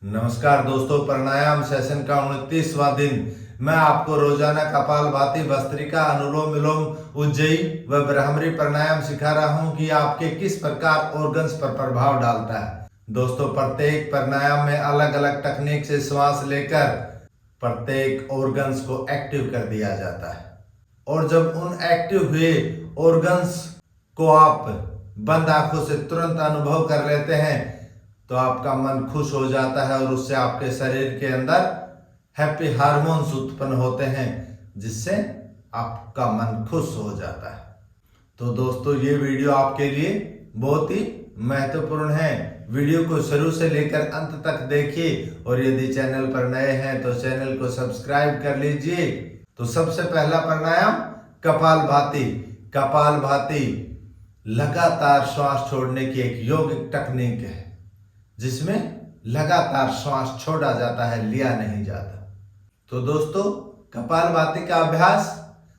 नमस्कार दोस्तों, प्राणायाम सेशन का 29वां दिन मैं आपको रोजाना कपालभाति, भस्त्रिका, अनुलोम विलोम, उज्जयी व ब्राह्मरी प्राणायाम सिखा रहा हूं कि आपके किस प्रकार ऑर्गन्स पर प्रभाव डालता है। दोस्तों, प्रत्येक प्राणायाम में अलग अलग टेक्निक से श्वास लेकर प्रत्येक ऑर्गन्स को एक्टिव कर दिया जाता है और जब उन एक्टिव हुए ऑर्गन्स को आप बंद आंखों से तुरंत अनुभव कर लेते हैं तो आपका मन खुश हो जाता है और उससे आपके शरीर के अंदर हैप्पी हार्मोन्स उत्पन्न होते हैं जिससे आपका मन खुश हो जाता है। तो दोस्तों, ये वीडियो आपके लिए बहुत ही महत्वपूर्ण है। वीडियो को शुरू से लेकर अंत तक देखिए और यदि चैनल पर नए हैं तो चैनल को सब्सक्राइब कर लीजिए। तो सबसे पहला प्राणायाम कपालभाति। कपालभाति लगातार श्वास छोड़ने की एक योगिक टेक्निक है जिसमें लगातार श्वास छोड़ा जाता है, लिया नहीं जाता। तो दोस्तों, कपालभाति का अभ्यास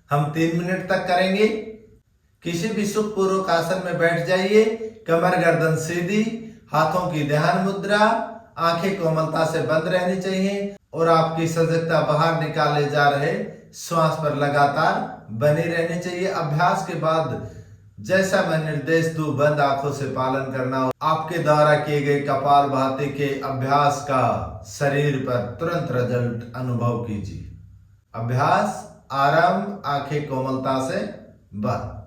हम 3 मिनट तक करेंगे। किसी भी सुखपूर्वक आसन में बैठ जाइए, कमर गर्दन सीधी, हाथों की ध्यान मुद्रा, आंखें कोमलता से बंद रहनी चाहिए और आपकी सजगता बाहर निकाले जा रहे श्वास पर लगातार बनी रहनी चाहिए। अभ्यास के बाद जैसा मैं निर्देश दूं, बंद आंखों से पालन करना और आपके द्वारा किए गए कपालभाति के अभ्यास का शरीर पर तुरंत रिजल्ट अनुभव कीजिए। अभ्यास आरंभ। आंखें कोमलता से बंद।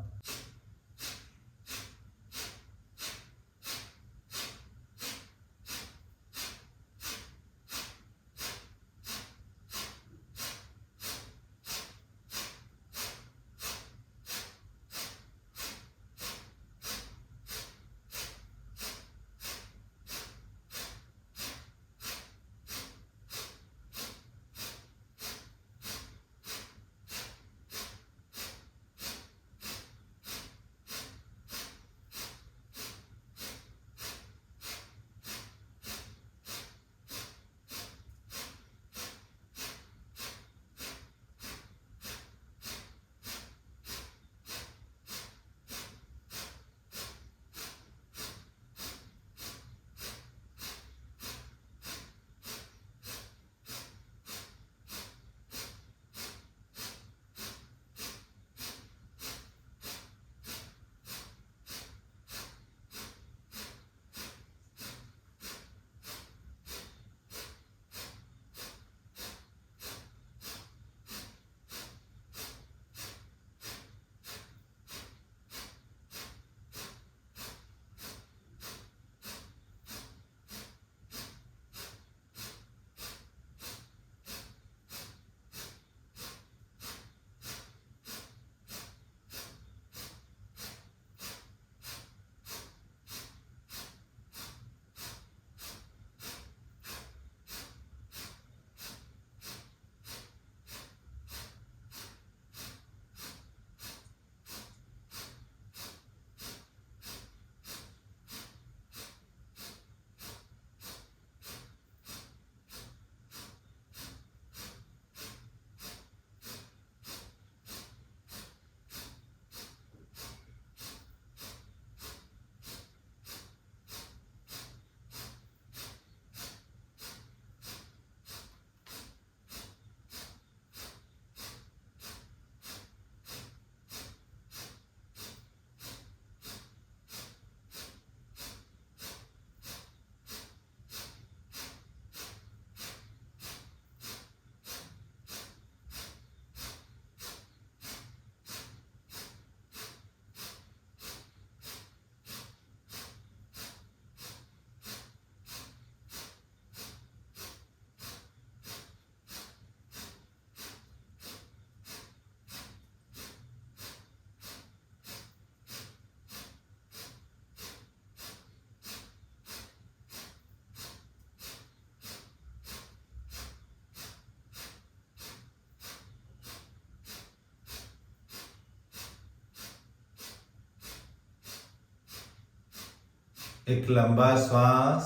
एक लंबा श्वास।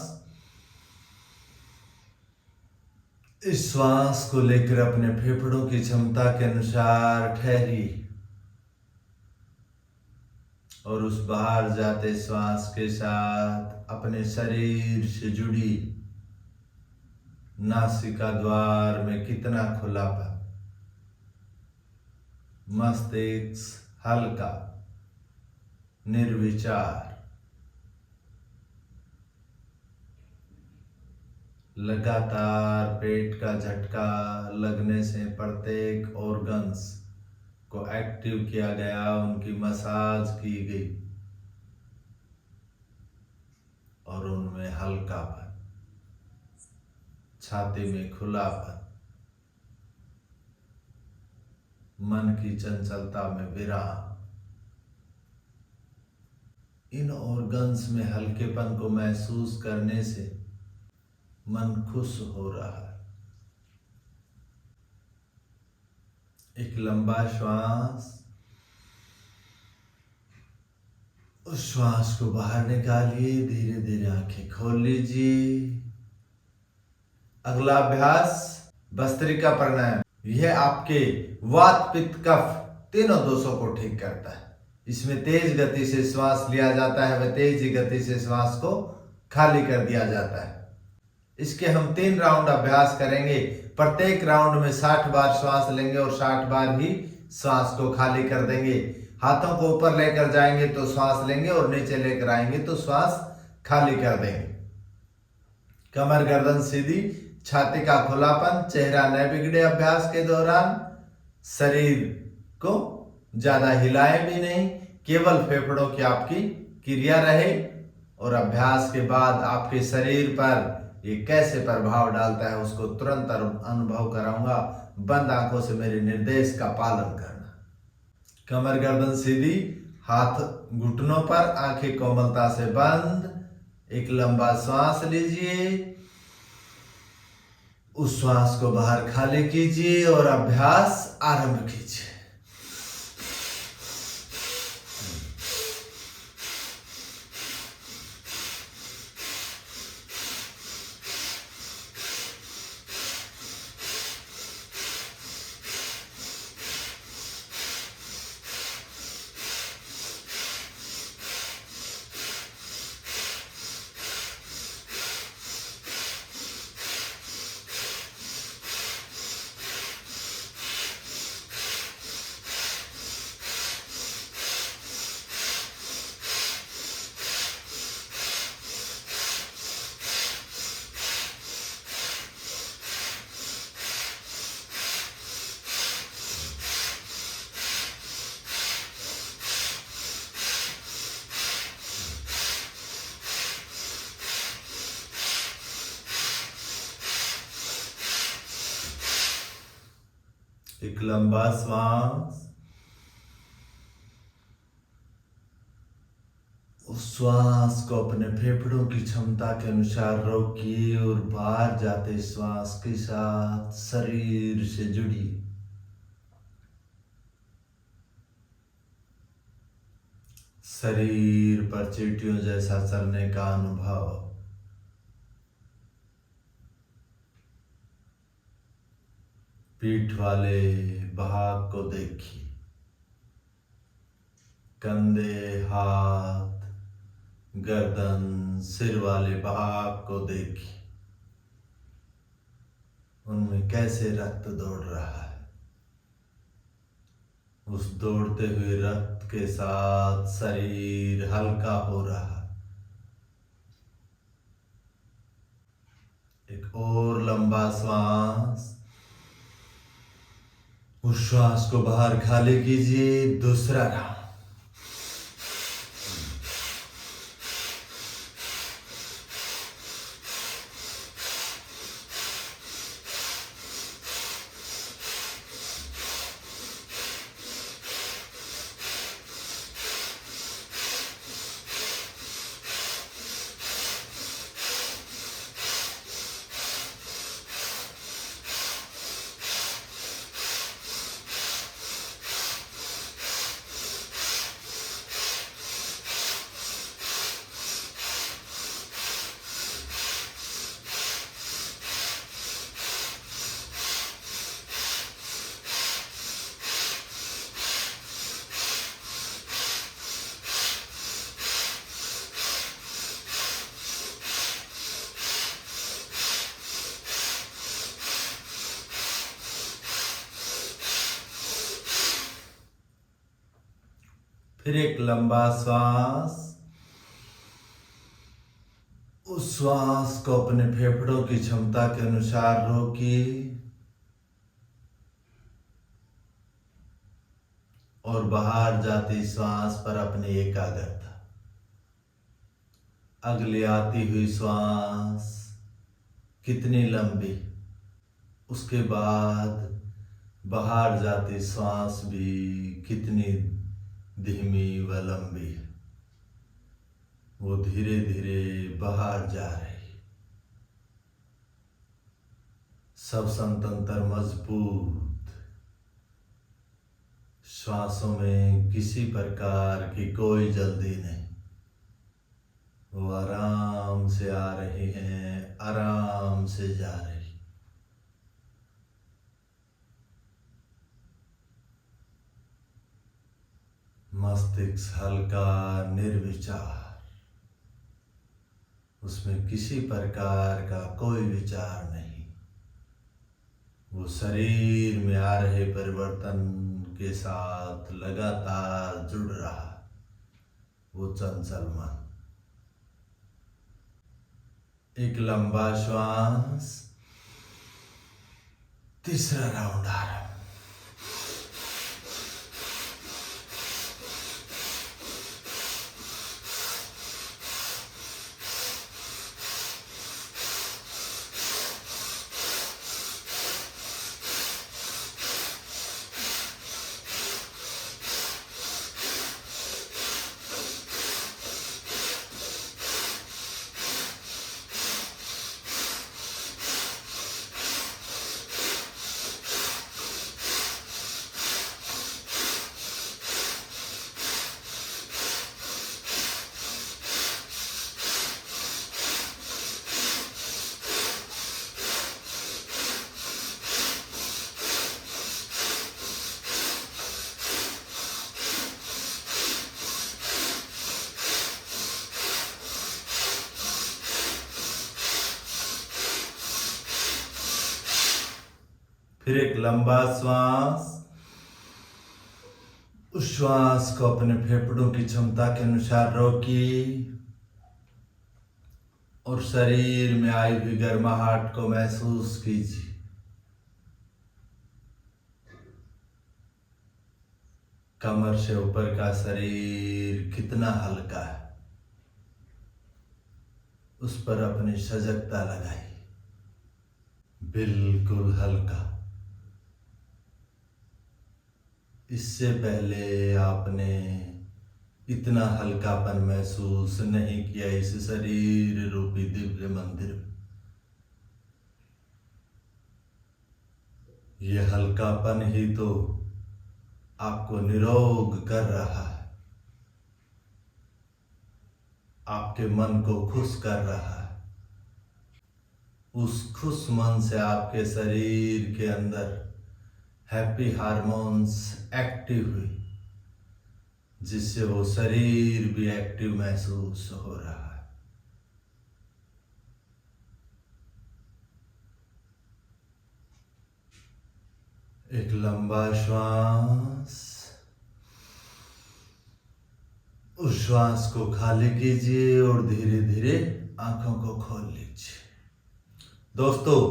इस श्वास को लेकर अपने फेफड़ों की क्षमता के अनुसार ठहरी और उस बाहर जाते श्वास के साथ अपने शरीर से जुड़ी नासिका द्वार में कितना खुलापन, मस्तिष्क हल्का, निर्विचार, लगातार पेट का झटका लगने से प्रत्येक ऑर्गन्स को एक्टिव किया गया, उनकी मसाज की गई और उनमें हल्कापन, छाती में खुलापन, मन की चंचलता में विराम। इन ऑर्गन्स में हल्केपन को महसूस करने से मन खुश हो रहा है। एक लंबा श्वास, उस श्वास को बाहर निकालिए, धीरे धीरे आंखें खोल लीजिए। अगला अभ्यास भस्त्रिका प्राणायाम। यह आपके वात पित्त कफ तीनों दोषों को ठीक करता है। इसमें तेज गति से श्वास लिया जाता है व तेज गति से श्वास को खाली कर दिया जाता है। इसके हम 3 राउंड अभ्यास करेंगे। प्रत्येक राउंड में 60 बार श्वास लेंगे और 60 बार ही श्वास को खाली कर देंगे। हाथों को ऊपर लेकर जाएंगे तो श्वास लेंगे और नीचे लेकर आएंगे तो श्वास खाली कर देंगे। कमर गर्दन सीधी, छाती का खुलापन, चेहरा न बिगड़े। अभ्यास के दौरान शरीर को ज्यादा हिलाए भी नहीं, केवल फेफड़ों की आपकी क्रिया रहे। और अभ्यास के बाद आपके शरीर पर ये कैसे प्रभाव डालता है उसको तुरंत अनुभव कराऊंगा। बंद आंखों से मेरे निर्देश का पालन करना। कमर गर्दन सीधी, हाथ घुटनों पर, आंखें कोमलता से बंद। एक लंबा श्वास लीजिए, उस श्वास को बाहर खाली कीजिए और अभ्यास आरंभ कीजिए। एक लंबा श्वास, उस श्वास को अपने फेफड़ों की क्षमता के अनुसार रोकिए और बाहर जाते श्वास के साथ शरीर से जुड़िए। शरीर पर चींटियों जैसा चलने का अनुभव। पीठ वाले भाग को देखिए, कंधे, हाथ, गर्दन, सिर वाले भाग को देखिए, उनमें कैसे रक्त दौड़ रहा है। उस दौड़ते हुए रक्त के साथ शरीर हल्का हो रहा है। एक और लंबा श्वास, उस श्वास को बाहर खाली कीजिए। दूसरा राउंड। फिर एक लंबा श्वास। उस श्वास को अपने फेफड़ों की क्षमता के अनुसार रोकिए और बाहर जाती श्वास पर अपनी एकाग्रता। अगली आती हुई श्वास कितनी लंबी, उसके बाद बाहर जाती श्वास भी कितनी धीमी व लंबी है। वो धीरे धीरे बाहर जा रही। सब संतंत्र मजबूत। श्वासों में किसी प्रकार की कोई जल्दी नहीं। वो आराम से आ रही हैं, आराम से जा रही। मस्तिष्क हल्का निर्विचार, उसमें किसी प्रकार का कोई विचार नहीं। वो शरीर में आ रहे परिवर्तन के साथ लगातार जुड़ रहा। वो चंचल मन। एक लंबा श्वास। तीसरा राउंड आरंभ। फिर एक लंबा श्वास। उस श्वास को अपने फेफड़ों की क्षमता के अनुसार रोकिए और शरीर में आई हुई गर्माहट को महसूस कीजिए। कमर से ऊपर का शरीर कितना हल्का है, उस पर अपनी सजगता लगाई। बिल्कुल हल्का। इससे पहले आपने इतना हल्कापन महसूस नहीं किया इस शरीर रूपी दिव्य मंदिर में। यह हल्कापन ही तो आपको निरोग कर रहा है, आपके मन को खुश कर रहा है। उस खुश मन से आपके शरीर के अंदर हैप्पी हार्मोन्स एक्टिव हुई, जिससे वो शरीर भी एक्टिव महसूस हो रहा है। एक लंबा श्वास। उस श्वास को खाली कीजिए और धीरे धीरे आंखों को खोल लीजिए। दोस्तों,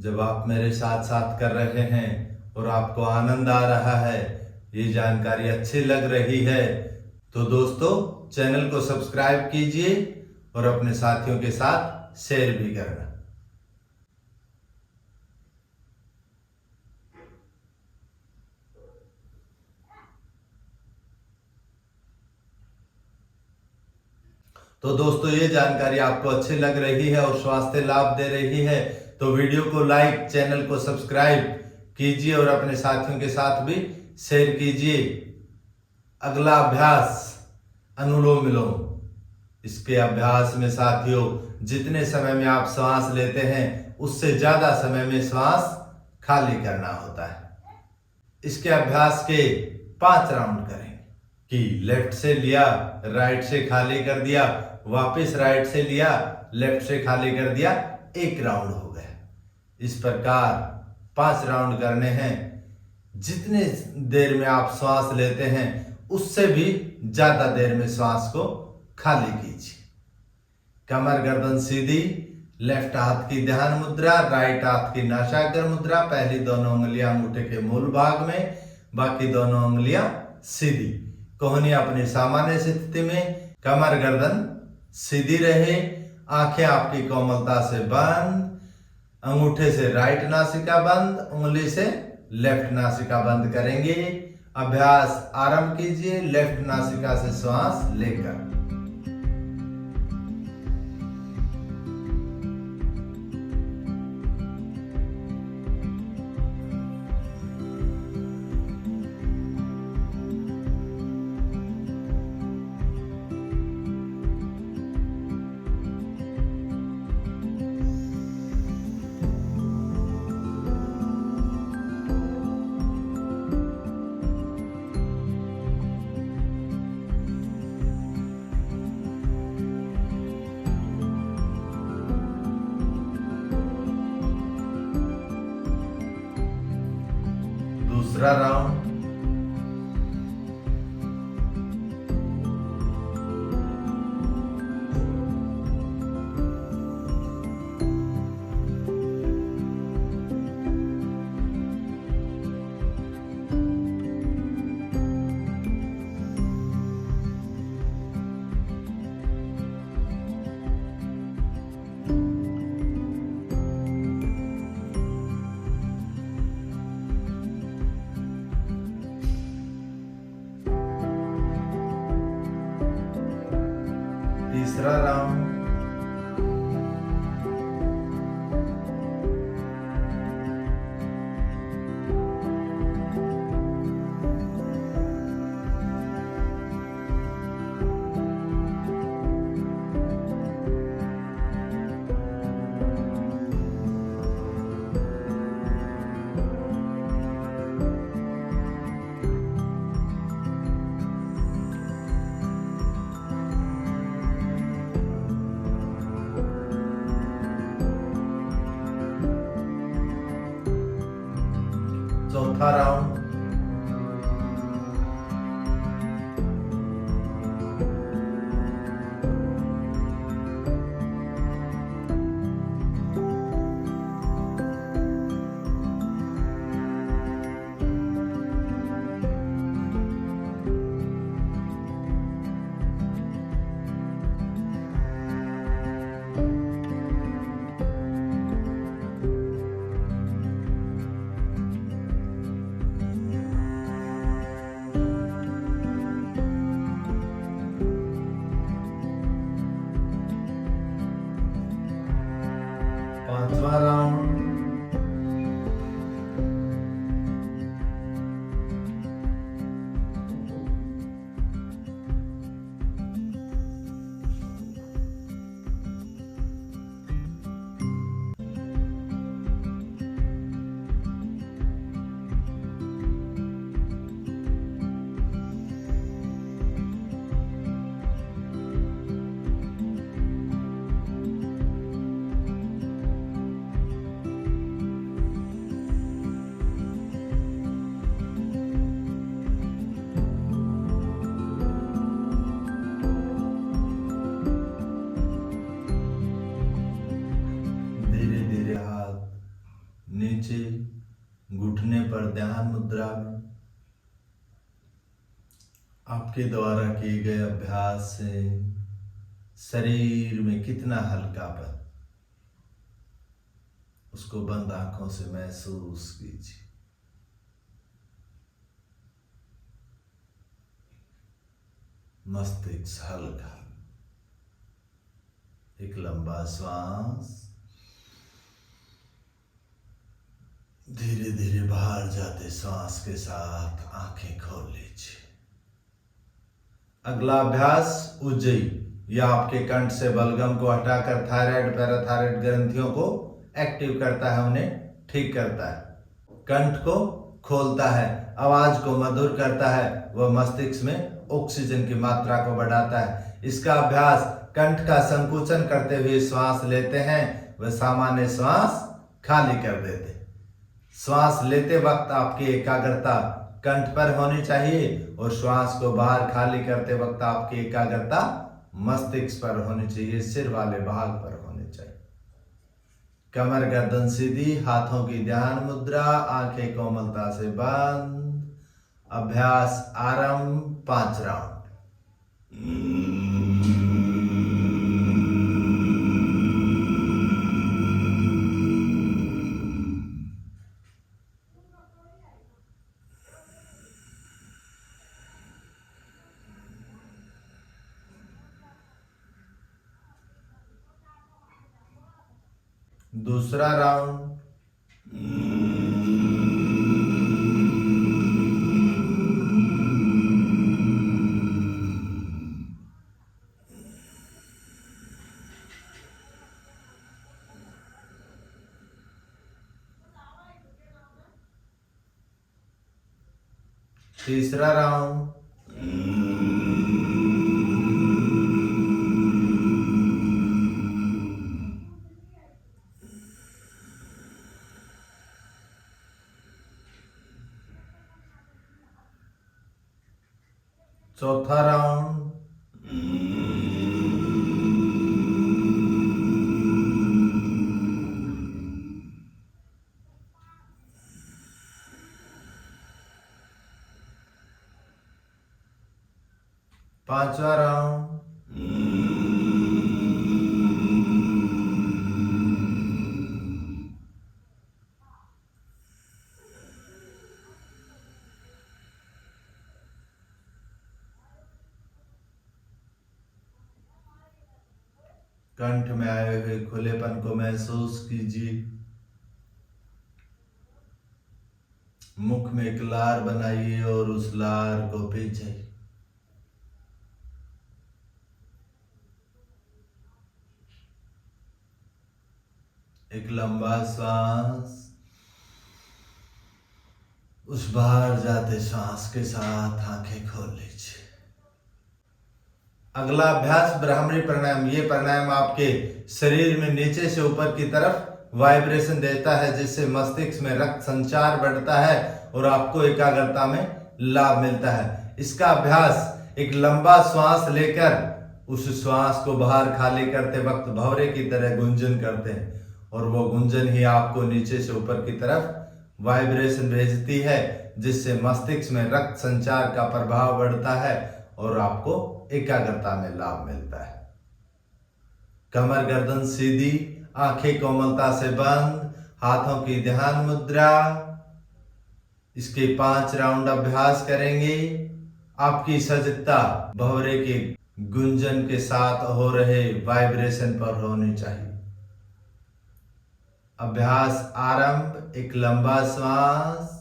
जब आप मेरे साथ साथ कर रहे हैं और आपको आनंद आ रहा है, ये जानकारी अच्छी लग रही है, तो दोस्तों चैनल को सब्सक्राइब कीजिए और अपने साथियों के साथ शेयर भी करना। तो दोस्तों, ये जानकारी आपको अच्छी लग रही है और स्वास्थ्य लाभ दे रही है, तो वीडियो को लाइक, चैनल को सब्सक्राइब कीजिए और अपने साथियों के साथ भी शेयर कीजिए। अगला अभ्यास अनुलोम विलोम। इसके अभ्यास में साथियों, जितने समय में आप श्वास लेते हैं उससे ज्यादा समय में श्वास खाली करना होता है। इसके अभ्यास के 5 राउंड करेंगे कि लेफ्ट से लिया, राइट से खाली कर दिया, वापस राइट से लिया, लेफ्ट से खाली कर दिया, 1 राउंड हो गया। इस प्रकार 5 राउंड करने हैं। जितने देर में आप श्वास लेते हैं उससे भी ज्यादा देर में श्वास को खाली कीजिए। कमर गर्दन सीधी, लेफ्ट हाथ की ध्यान मुद्रा, राइट हाथ की नासाग्र मुद्रा। पहली दोनों उंगलियां अंगूठे के मूल भाग में, बाकी दोनों उंगलियां सीधी। कोहनी अपनी सामान्य स्थिति में, कमर गर्दन सीधी रहे, आंखें आपकी कोमलता से बंद, अंगूठे से राइट नासिका बंद, उंगली से लेफ्ट नासिका बंद करेंगे। अभ्यास आरंभ कीजिए लेफ्ट नासिका से श्वास लेकर। दूसरा राउंड। तीसरा राउंड। चौथा राउंड। पांचवा राउंड। नीचे घुटने पर ध्यान मुद्रा में। आपके द्वारा किए गए अभ्यास से शरीर में कितना हल्कापन, उसको बंद आंखों से महसूस कीजिए। मस्तिष्क हल्का। एक लंबा श्वास धीरे धीरे बाहर जाते श्वास के साथ आंखें खोल लीजिए। अगला अभ्यास उज्जयी। यह आपके कंठ से बलगम को हटाकर थायराइड पैराथायराइड ग्रंथियों को एक्टिव करता है, उन्हें ठीक करता है, कंठ को खोलता है, आवाज को मधुर करता है, वह मस्तिष्क में ऑक्सीजन की मात्रा को बढ़ाता है। इसका अभ्यास कंठ का संकुचन करते हुए श्वास लेते हैं, वह सामान्य श्वास खाली कर देते। श्वास लेते वक्त आपकी एकाग्रता कंठ पर होनी चाहिए और श्वास को बाहर खाली करते वक्त आपकी एकाग्रता मस्तिष्क पर होनी चाहिए, सिर वाले भाग पर होनी चाहिए। कमर गर्दन सीधी, हाथों की ध्यान मुद्रा, आंखें कोमलता से बंद। अभ्यास आरंभ। 5 राउंड। दूसरा राउंड। तीसरा राउंड। चौथा राउंड। पांचवा राउंड। कंठ में आए हुए खुलेपन को महसूस कीजिए। मुख में एक लार बनाइए और उस लार को पीछे। एक लंबा श्वास उस बाहर जाते श्वास के साथ आंखें खोल लीजिए। अगला अभ्यास ब्राह्मणी प्राणायाम। ये प्राणायाम आपके शरीर में नीचे से ऊपर की तरफ वाइब्रेशन देता है, जिससे मस्तिष्क में रक्त संचार बढ़ता है और आपको एकाग्रता में लाभ मिलता है। इसका अभ्यास एक लंबा श्वास लेकर उस श्वास को बाहर खाली करते वक्त भंवरे की तरह गुंजन करते हैं और वो गुंजन ही आपको नीचे से ऊपर की तरफ वाइब्रेशन भेजती है, जिससे मस्तिष्क में रक्त संचार का प्रभाव बढ़ता है और आपको एकाग्रता में लाभ मिलता है। कमर गर्दन सीधी, आंखें कोमलता से बंद, हाथों की ध्यान मुद्रा। इसके 5 राउंड अभ्यास करेंगे। आपकी सजगता भंवरे के गुंजन के साथ हो रहे वाइब्रेशन पर होनी चाहिए। अभ्यास आरंभ। एक लंबा श्वास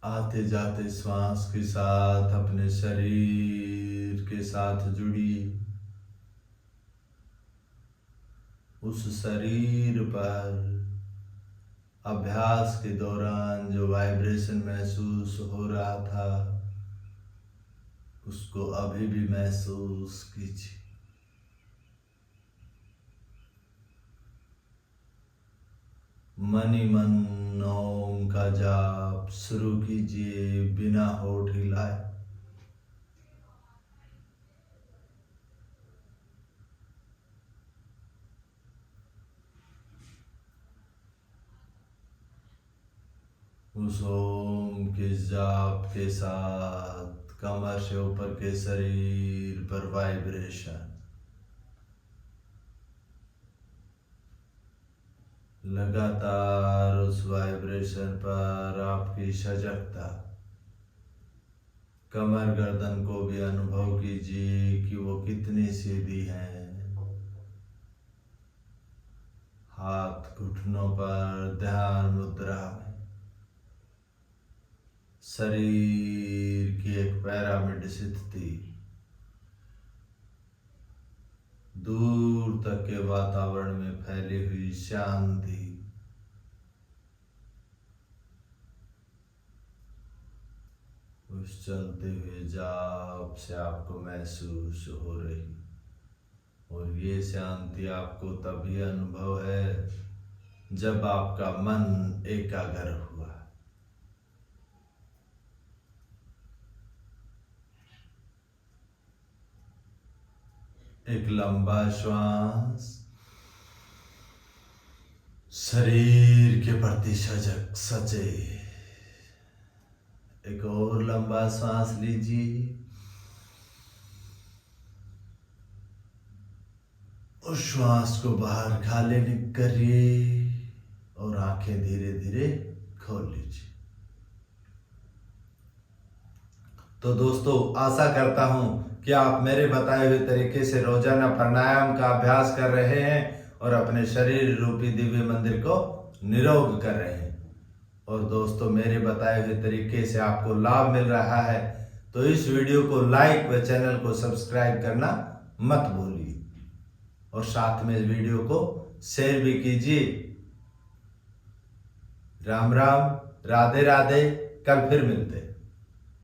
आते जाते श्वास के साथ अपने शरीर के साथ जुड़िए। उस शरीर पर अभ्यास के दौरान जो वाइब्रेशन महसूस हो रहा था उसको अभी भी महसूस कीजिए। मनी मन ओम का जाप शुरू कीजिए बिना होठ हिलाए। उस ओम के जाप के साथ कमर से ऊपर के शरीर पर वाइब्रेशन, लगातार उस वाइब्रेशन पर आपकी सजगता। कमर गर्दन को भी अनुभव कीजिए कि वो कितनी सीधी है। हाथ घुटनों पर ध्यान मुद्रा में शरीर की एक पिरामिड स्थिति, दूर तक के वातावरण में फैली हुई शांति। उस चलते हुए जाप से आपको महसूस हो रही, और ये शांति आपको तभी अनुभव है जब आपका मन एकाग्र हुआ। एक लंबा श्वास शरीर के प्रति सचे। एक और लंबा सांस लीजिए। उस श्वास को बाहर खाली करिए और आंखें धीरे धीरे खोल लीजिए। तो दोस्तों, आशा करता हूं कि आप मेरे बताए हुए तरीके से रोजाना प्राणायाम का अभ्यास कर रहे हैं और अपने शरीर रूपी दिव्य मंदिर को निरोग कर रहे हैं। और दोस्तों, मेरे बताए हुए तरीके से आपको लाभ मिल रहा है तो इस वीडियो को लाइक व चैनल को सब्सक्राइब करना मत भूलिए, और साथ में इस वीडियो को शेयर भी कीजिए। राम राम, राधे राधे। कल फिर मिलते हैं।